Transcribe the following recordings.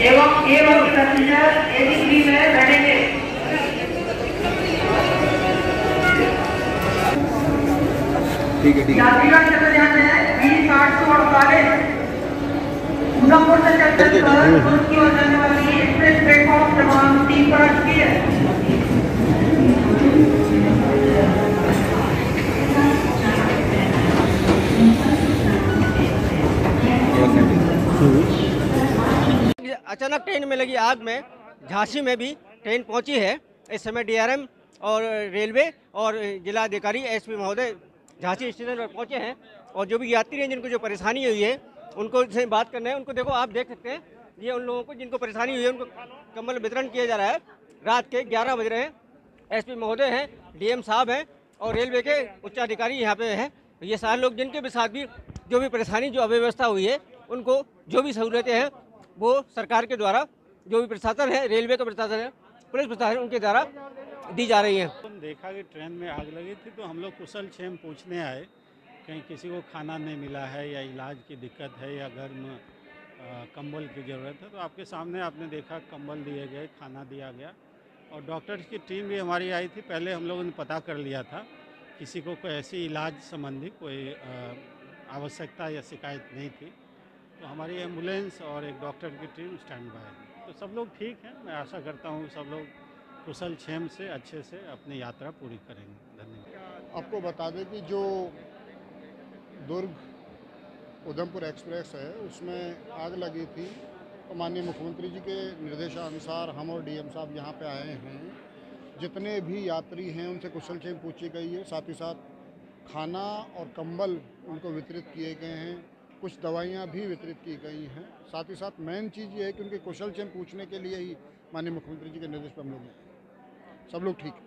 एवं ए वर्ग passenger AD3 में बैठेंगे। यात्रीगण चले जाते हैं B848 उधमपुर से चलकर दुर्ग की ओर जाने वाली एक्सप्रेस प्लेटफॉर्म क्रमांक 3 पर अटकी है। अचानक ट्रेन में लगी आग में झांसी में भी ट्रेन पहुंची है। इस समय DRM और रेलवे और जिला अधिकारी SP महोदय झांसी स्टेशन पर पहुंचे हैं और जो भी यात्री हैं जिनको जो परेशानी हुई है उनको से बात करना है। उनको देखो, आप देख सकते हैं, ये उन लोगों को जिनको परेशानी हुई है उनको कंबल वितरण किया जा रहा है। रात के 11 बज रहे हैं। SP महोदय हैं, DM साहब हैं और रेलवे के उच्च अधिकारी यहाँ पे हैं। ये सारे लोग जिनके भी साथ भी जो भी परेशानी, जो अव्यवस्था हुई है, उनको जो भी सहूलियतें हैं वो सरकार के द्वारा, जो भी प्रशासन है, रेलवे का प्रशासन है, पुलिस प्रशासन, उनके द्वारा दी जा रही है। देखा कि ट्रेन में आग लगी थी तो हम लोग कुशल क्षेम पूछने आए, कहीं किसी को खाना नहीं मिला है या इलाज की दिक्कत है या घर में कंबल की ज़रूरत है। तो आपके सामने आपने देखा कंबल दिए गए, खाना दिया गया और डॉक्टर्स की टीम भी हमारी आई थी। पहले हम लोगों ने पता कर लिया था किसी को कोई ऐसी इलाज संबंधी कोई आवश्यकता या शिकायत नहीं थी, तो हमारी एम्बुलेंस और एक डॉक्टर की टीम स्टैंड बाय है। तो सब लोग ठीक हैं। मैं आशा करता हूँ सब लोग कुशल क्षेम से अच्छे से अपनी यात्रा पूरी करेंगे। धन्यवाद। आपको बता दें कि जो दुर्ग उधमपुर एक्सप्रेस है उसमें आग लगी थी, तो माननीय मुख्यमंत्री जी के निर्देशानुसार हम और DM साहब यहाँ पे आए हैं। जितने भी यात्री हैं उनसे कुशल क्षेम पूछी गई है, साथ ही साथ खाना और कंबल उनको वितरित किए गए हैं, कुछ दवाइयाँ भी वितरित की गई हैं। साथ ही साथ मेन चीज़ ये है कि उनके कुशल क्षेम पूछने के लिए ही माननीय मुख्यमंत्री जी के निर्देश पर हम लोग हैं। सब लोग ठीक है।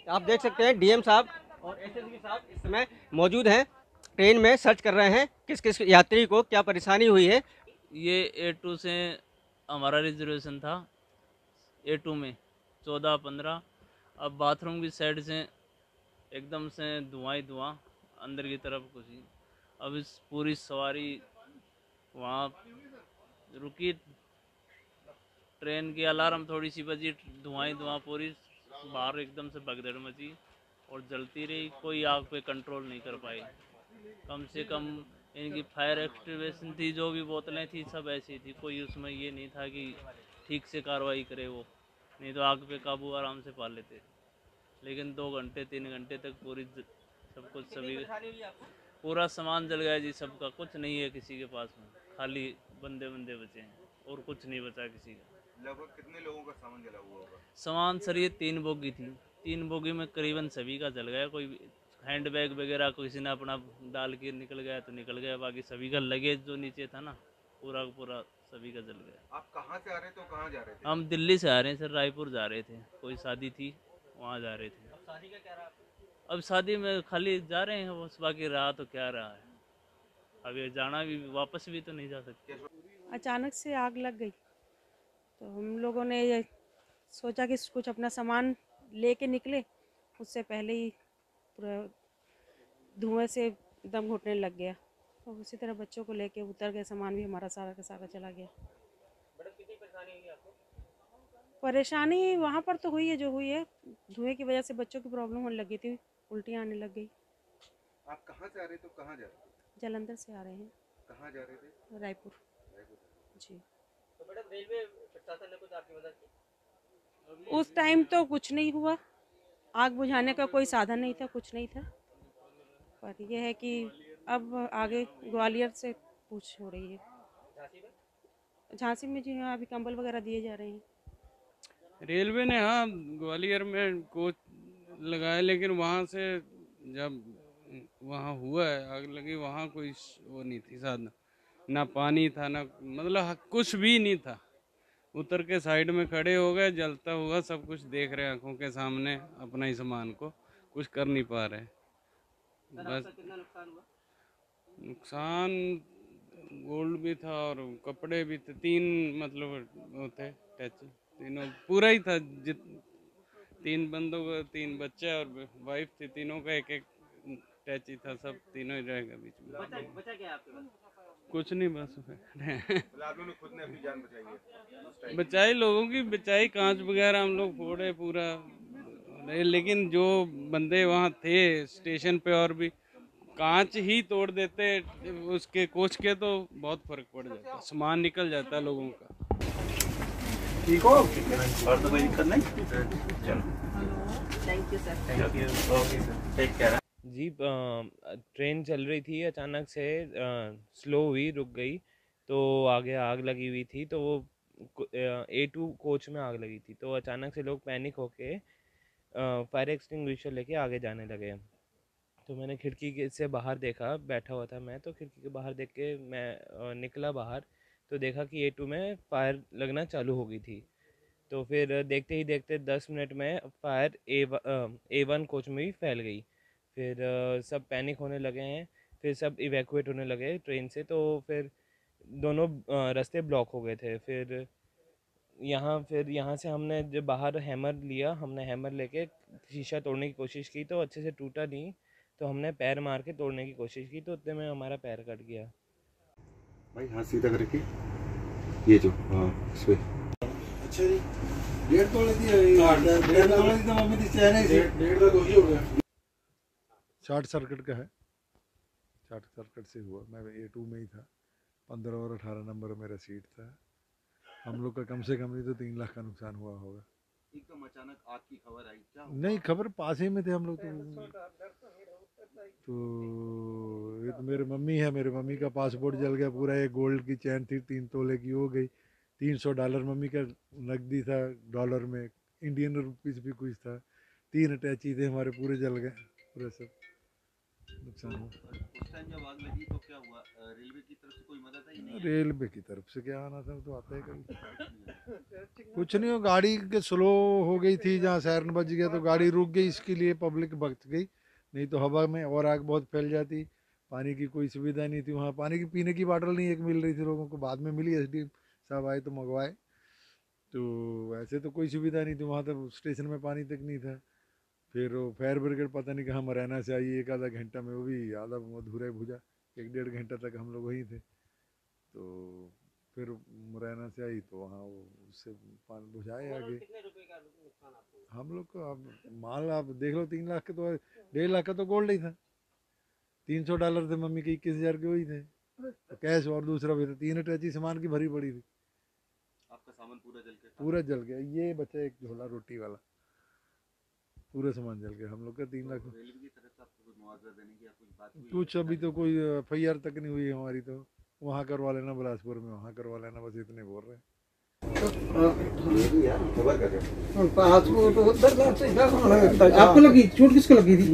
आप देख सकते हैं DM साहब और SSB साहब इस समय मौजूद हैं, ट्रेन में सर्च कर रहे हैं किस किस यात्री को क्या परेशानी हुई है। ये A2 से हमारा रिजर्वेशन था, A2 में 14-15। अब बाथरूम की साइड से एकदम से धुआं ही धुआं, अंदर की तरफ कुछ ही। अब इस पूरी सवारी वहाँ रुकी, ट्रेन की अलार्म थोड़ी सी बजी, धुआं ही धुआं, पूरी बाहर एकदम से भगदड़ मची और जलती रही। कोई आग पे कंट्रोल नहीं कर पाई। कम से कम इनकी फायर एक्सटिंग्विशर थी, जो भी बोतलें थी सब ऐसी थी, कोई उसमें ये नहीं था कि ठीक से कार्रवाई करे वो, नहीं तो आग पे काबू आराम से पा लेते। लेकिन 2 घंटे 3 घंटे तक पूरी सब कुछ, सभी पूरा सामान जल गया जी। सबका कुछ नहीं है किसी के पास में, खाली बंदे बचे हैं और कुछ नहीं बचा किसी का। लगभग कितने लोगों का सामान जला हुआ होगा? सामान सर ये 3 बोगी थी, 3 बोगी में करीबन सभी का जल गया। कोई हैंड बैग वगैरह किसी ने अपना डाल के निकल गया तो निकल गया, बाकी सभी का लगेज जो नीचे था ना पूरा पूरा सभी का जल गया। आप कहाँ से आ रहे थे, कहाँ जा रहे थे? हम दिल्ली से आ रहे हैं सर, रायपुर जा रहे थे, कोई शादी थी वहाँ जा रहे थे। अब शादी का क्या रहा? अब शादी में खाली जा रहे हैं बस, बाकी रहा तो क्या रहा है। अब ये जाना भी, वापस भी तो नहीं जा सकते। अचानक से आग लग गई तो हम लोगों ने ये सोचा कि कुछ अपना सामान लेके निकले, उससे पहले ही पूरा धुएं से दम घुटने लग गया और उसी तरह बच्चों को लेके उतर गए, सामान भी हमारा सारा का सारा चला गया। कितनी परेशानी हुई आपको? परेशानी वहाँ पर तो हुई है जो हुई है, धुएं की वजह से बच्चों की प्रॉब्लम होने लगी थी, उल्टियाँ आने लग गई। आप कहाँ से आ रहे थे, कहाँ जा रहे थे? जालंधर से आ रहे हैं। कहाँ जा रहे थे? रायपुर जी। तो मैडम रेलवे प्रशासन ने कुछ आपकी मदद की? उस टाइम तो कुछ नहीं हुआ, आग बुझाने का कोई साधन नहीं था, कुछ नहीं था। पर यह है कि अब आगे ग्वालियर से पूछ हो रही है। झांसी में जी हाँ, अभी कंबल वगैरह दिए जा रहे हैं। रेलवे ने हाँ ग्वालियर में कोच लगाया, लेकिन वहाँ से जब वहाँ हुआ है आग लगी, वहाँ कोई वो नहीं थी साधन, ना पानी था ना मतलब कुछ भी नहीं था। उतर के साइड में खड़े हो गए, जलता हुआ सब कुछ देख रहे आंखों के सामने, अपना ही सामान को कुछ कर नहीं पा रहे। बस कितना नुकसान हुआ? नुकसान गोल्ड भी था और कपड़े भी थे, 3 मतलब वो थे टच, तीनों पूरा ही था। 3 बंदों का 3 बच्चे और वाइफ थी, तीनों का एक अटैची था, सब तीनों ही रह गए बीच में। बचा क्या आपके पास? कुछ नहीं, बस आप लोगों ने खुद ने अपनी जान बचाई है? बचाई, लोगों की बचाई, कांच वगैरह हम लोग फोड़े पूरा, लेकिन जो बंदे वहाँ थे स्टेशन पे और भी कांच ही तोड़ देते उसके कोच के, तो बहुत फर्क पड़ जाता, सामान निकल जाता है लोगों का। ठीक हो? और तो कोई दिक्कत नहीं? चलो, thank you sir. Okay sir, take care. जी, ट्रेन चल रही थी, अचानक से स्लो हुई, रुक गई, तो आगे आग लगी हुई थी। तो वो A2 कोच में आग लगी थी, तो अचानक से लोग पैनिक होके फायर एक्सटिंग्विशर लेके आगे जाने लगे। तो मैंने खिड़की से बाहर देखा, बैठा हुआ था मैं, तो खिड़की के बाहर देख के मैं निकला बाहर, तो देखा कि A2 में फायर लगना चालू हो गई थी। तो फिर देखते ही देखते 10 मिनट में फायर A1 कोच में भी फैल गई। फिर सब पैनिक होने लगे हैं, फिर सब इवैक्यूएट होने लगे ट्रेन से। तो फिर दोनों रास्ते ब्लॉक हो गए थे। फिर यहाँ से हमने जब बाहर हैमर लिया, हमने हैमर लेके शीशा तोड़ने की कोशिश की, तो अच्छे से टूटा नहीं। तो हमने पैर मार के तोड़ने की कोशिश की, तो उतने में हमारा पैर कट गया। भाई हाथ सीधा करके, ये जो इस पे। अच्छा जी, डेढ़ तोड़ दी तो मम्मी दी चैन से डेढ़ तो वही हो गया। शॉर्ट सर्किट का है, शॉर्ट सर्किट से हुआ। मैं A2 में ही था, 15 और 18 नंबर मेरा सीट था। हम लोग का कम से कम नहीं तो 3 लाख का नुकसान हुआ होगा। एकदम अचानक आग की खबर आई क्या? नहीं, खबर पास ही में थे हम लोग। तो ये तो मेरे मम्मी है, मेरे मम्मी का पासपोर्ट जल गया पूरा। एक गोल्ड की चैन थी 3 तोले की, हो गई। $300 मम्मी का नकदी था डॉलर में, इंडियन रुपीस भी कुछ था। 3 अटैची थे हमारे, पूरे जल गए, पूरे सब नुकसान हुआ। उस टाइम जब आग लगी तो क्या हुआ? रेलवे की तरफ से कोई मदद आई नहीं? रेलवे की तरफ से क्या आना था, तो आता है कभी। कुछ नहीं हो, गाड़ी के स्लो हो गई थी, जहाँ सायरन बज गया तो गाड़ी रुक गई, इसके लिए पब्लिक बच गई। नहीं तो हवा में और आग बहुत फैल जाती। पानी की कोई सुविधा नहीं थी वहाँ, पानी की पीने की बॉटल नहीं एक मिल रही थी लोगों को, बाद में मिली। SDM साहब आए तो मंगवाए। तो वैसे तो कोई सुविधा नहीं थी वहाँ, तो स्टेशन में पानी तक नहीं था। फिर वो फायर ब्रिगेड पता नहीं कहाँ मुरैना से आई, 1 आधा घंटा में, वो भी आधा अधूरा भुजा, 1-1.5 घंटा तक हम लोग वहीं थे। तो फिर मुरैना से आई तो वहाँ वो उससे पानी बुझाए आगे। कितने रुपए का नुकसान आपको? हम लोग को अब माल आप देख लो, 3 लाख के तो 1.5 लाख का तो गोल्ड ही था। $300 थे मम्मी के, 21,000 के वही थे तो कैश, और दूसरा भी था। 3 अटैची सामान की भरी पड़ी थी। आपका सामान पूरा जल गया? पूरा जल गया। ये बचा एक झोला रोटी वाला, पूरा सामान जल गया। हम लोग का 3 लाख। रेलवे की तरफ से आपको कुछ मुआवजा देने की या कुछ बात हुई? कुछ अभी तो कोई FIR तक नहीं हुई हमारी। तो वहाँ करवा लेना, बिलासपुर में वहाँ करवा लेना, बस इतने बोल रहे हैं। आपको लगी चोट? किसको लगी थी?